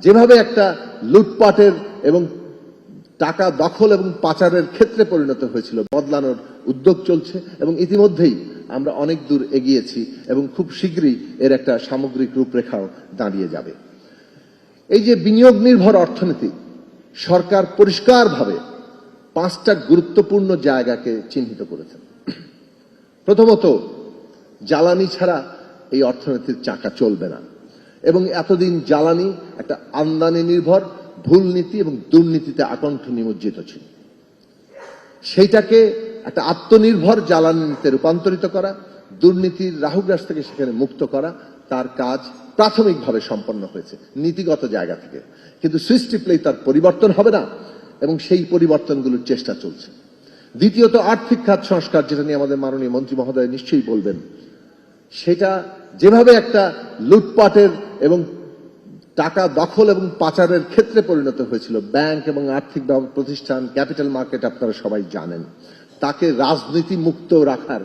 যেভাবে একটা লুটপাটের এবং টাকা দখল এবং পাচারের ক্ষেত্রে পরিণত হয়েছিল, বদলানোর উদ্যোগ চলছে এবং ইতিমধ্যেই আমরা অনেক দূর এগিয়েছি এবং খুব শীঘ্রই এর একটা সামগ্রিক রূপরেখাও দাঁড়িয়ে যাবে। এই যে বিনিয়োগ নির্ভর অর্থনীতি, সরকার পরিষ্কারভাবে 5টা গুরুত্বপূর্ণ জায়গাকে চিহ্নিত করেছেন। প্রথমত, জ্বালানি ছাড়া এই অর্থনীতির চাকা চলবে না এবং এতদিন জ্বালানি একটা আমদানি নির্ভর ভুল নীতি এবং দুর্নীতিতে আকণ্ঠ নিমজ্জিত ছিল। সেইটাকে একটা আত্মনির্ভর জ্বালানিতে রূপান্তরিত করা, দুর্নীতির রাহুগ্রাস থেকে সেখানে মুক্ত করা, তার কাজ প্রাথমিকভাবে সম্পন্ন হয়েছে নীতিগত জায়গা থেকে। কিন্তু সৃষ্টিপ্লেই তার পরিবর্তন হবে না এবং সেই পরিবর্তনগুলোর চেষ্টা চলছে। দ্বিতীয়ত, আর্থিক খাত সংস্কার, যেটা নিয়ে আমাদের মাননীয় মন্ত্রী মহোদয় নিশ্চয়ই বলবেন। সেটা যেভাবে একটা লুটপাটের এবং টাকা দখল এবং পাচারের ক্ষেত্রে পরিণত হয়েছিল, ব্যাংক এবং আর্থিক প্রতিষ্ঠান, ক্যাপিটাল মার্কেট আপনারা সবাই জানেন, তাকে রাজনীতি মুক্ত রাখার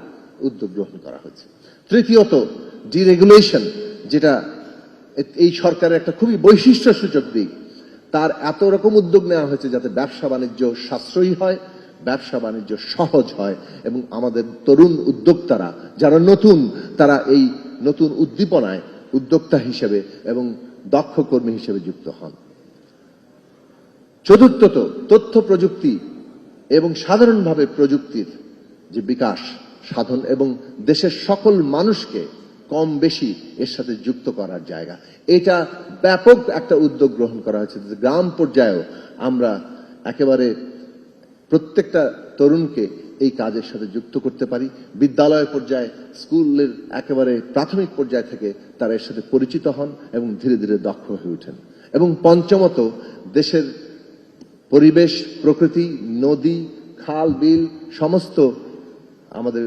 উদ্যোগ গ্রহণ করা হয়েছে। তৃতীয়ত, ডিরেগুলেশন, যেটা এই সরকারের একটা খুবই বৈশিষ্ট্যসূচক দিক, তার এত রকম উদ্যোগ নেওয়া হয়েছে যাতে ব্যবসা বাণিজ্য সাশ্রয়ী হয়, ব্যবসা বাণিজ্য সহজ হয় এবং আমাদের তরুণ উদ্যোক্তারা যারা নতুন, তারা এই নতুন উদ্দীপনায় উদ্যোক্তা হিসেবে এবং দক্ষ কর্মী হিসেবে যুক্ত হন। চতুর্থত, তথ্য প্রযুক্তি এবং সাধারণভাবে প্রযুক্তির যে বিকাশ সাধন এবং দেশের সকল মানুষকে কম বেশি এর সাথে যুক্ত করার জায়গা, এটা ব্যাপক একটা উদ্যোগ গ্রহণ করা হয়েছে। গ্রাম পর্যায়েও আমরা একেবারে প্রত্যেকটা তরুণকে এই কাজের সাথে যুক্ত করতে পারি। বিদ্যালয় পর্যায়ে, স্কুলের একেবারে প্রাথমিক পর্যায় থেকে তারা এর সাথে পরিচিত হন এবং ধীরে ধীরে দক্ষ হয়ে ওঠেন। এবং পঞ্চমত, দেশের পরিবেশ, প্রকৃতি, নদী, খাল, বিল, সমস্ত আমাদের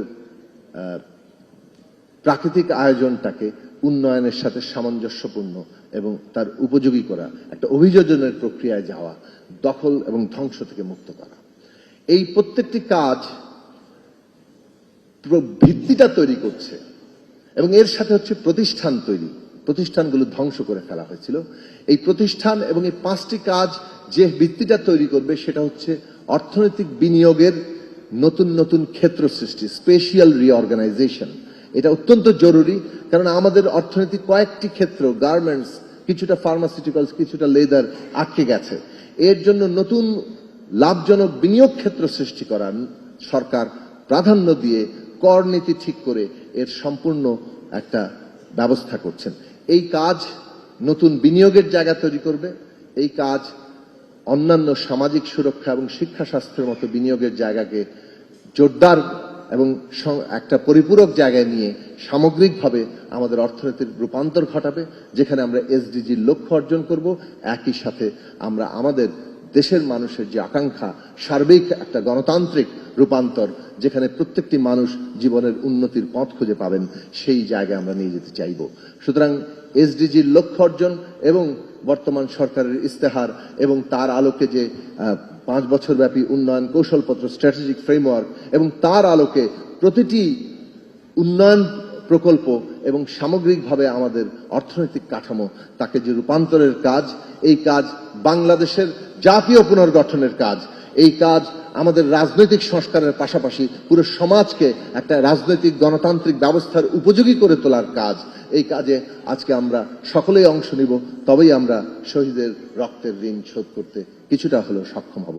প্রাকৃতিক আয়োজনটাকে উন্নয়নের সাথে সামঞ্জস্যপূর্ণ এবং তার উপযোগী করা, একটা অভিযোজনের প্রক্রিয়ায় যাওয়া, দখল এবং ধ্বংস থেকে মুক্ত করা, এই প্রত্যেকটি কাজ ভিত্তিটা তৈরি করছে। এবং এর সাথে হচ্ছে প্রতিষ্ঠান তৈরি, প্রতিষ্ঠানগুলো ধ্বংস করে ফেলা হয়েছিল। এই প্রতিষ্ঠান এবং এই 5টি কাজ যে ভিত্তিটা তৈরি করবে সেটা হচ্ছে অর্থনৈতিক বিনিয়োগের নতুন নতুন ক্ষেত্র সৃষ্টি, স্পেশাল রিঅর্গানাইজেশন। এটা অত্যন্ত জরুরি, কারণ আমাদের অর্থনৈতিক কয়েকটি ক্ষেত্র, গার্মেন্টস, কিছুটা ফার্মাসিউটিক্যালস, কিছুটা লেদার আটকে গেছে। এর জন্য নতুন লাভজনক বিনিয়োগ ক্ষেত্র সৃষ্টি করা সরকার প্রাধান্য দিয়ে কর নীতি ঠিক করে এর সম্পূর্ণ একটা ব্যবস্থা করছেন। এই কাজ নতুন বিনিয়োগের জায়গা তৈরি করবে। এই কাজ অন্যান্য সামাজিক সুরক্ষা এবং শিক্ষা স্বাস্থ্যের মতো বিনিয়োগের জায়গাকে জোরদার এবং একটা পরিপূরক জায়গায় নিয়ে সামগ্রিকভাবে আমাদের অর্থনীতির রূপান্তর ঘটাবে, যেখানে আমরা এসডিজির লক্ষ্য অর্জন করব। একই সাথে আমরা আমাদের দেশের মানুষের যে আকাঙ্ক্ষা, সার্বিক একটা গণতান্ত্রিক রূপান্তর, যেখানে প্রত্যেকটি মানুষ জীবনের উন্নতির পথ খুঁজে পাবেন, সেই জায়গায় আমরা নিয়ে যেতে চাইব। সুতরাং এসডিজির লক্ষ্য অর্জন এবং বর্তমান সরকারের ইস্তেহার এবং তার আলোকে যে 5 বছর ব্যাপী উন্নয়ন কৌশলপত্র, স্ট্র্যাটেজিক ফ্রেমওয়ার্ক, এবং তার আলোকে প্রতিটি উন্নয়ন প্রকল্প এবং সামগ্রিকভাবে আমাদের অর্থনৈতিক কাঠামো, তাকে যে রূপান্তরের কাজ, এই কাজ বাংলাদেশের জাতীয় পুনর্গঠনের কাজ। এই কাজ আমাদের রাজনৈতিক সংস্কারের পাশাপাশি পুরো সমাজকে একটা রাজনৈতিক গণতান্ত্রিক ব্যবস্থার উপযোগী করে তোলার কাজ। এই কাজে আজকে আমরা সকলেই অংশ নিব, তবেই আমরা শহীদের রক্তের ঋণ শোধ করতে কিছুটা হলেও সক্ষম হব।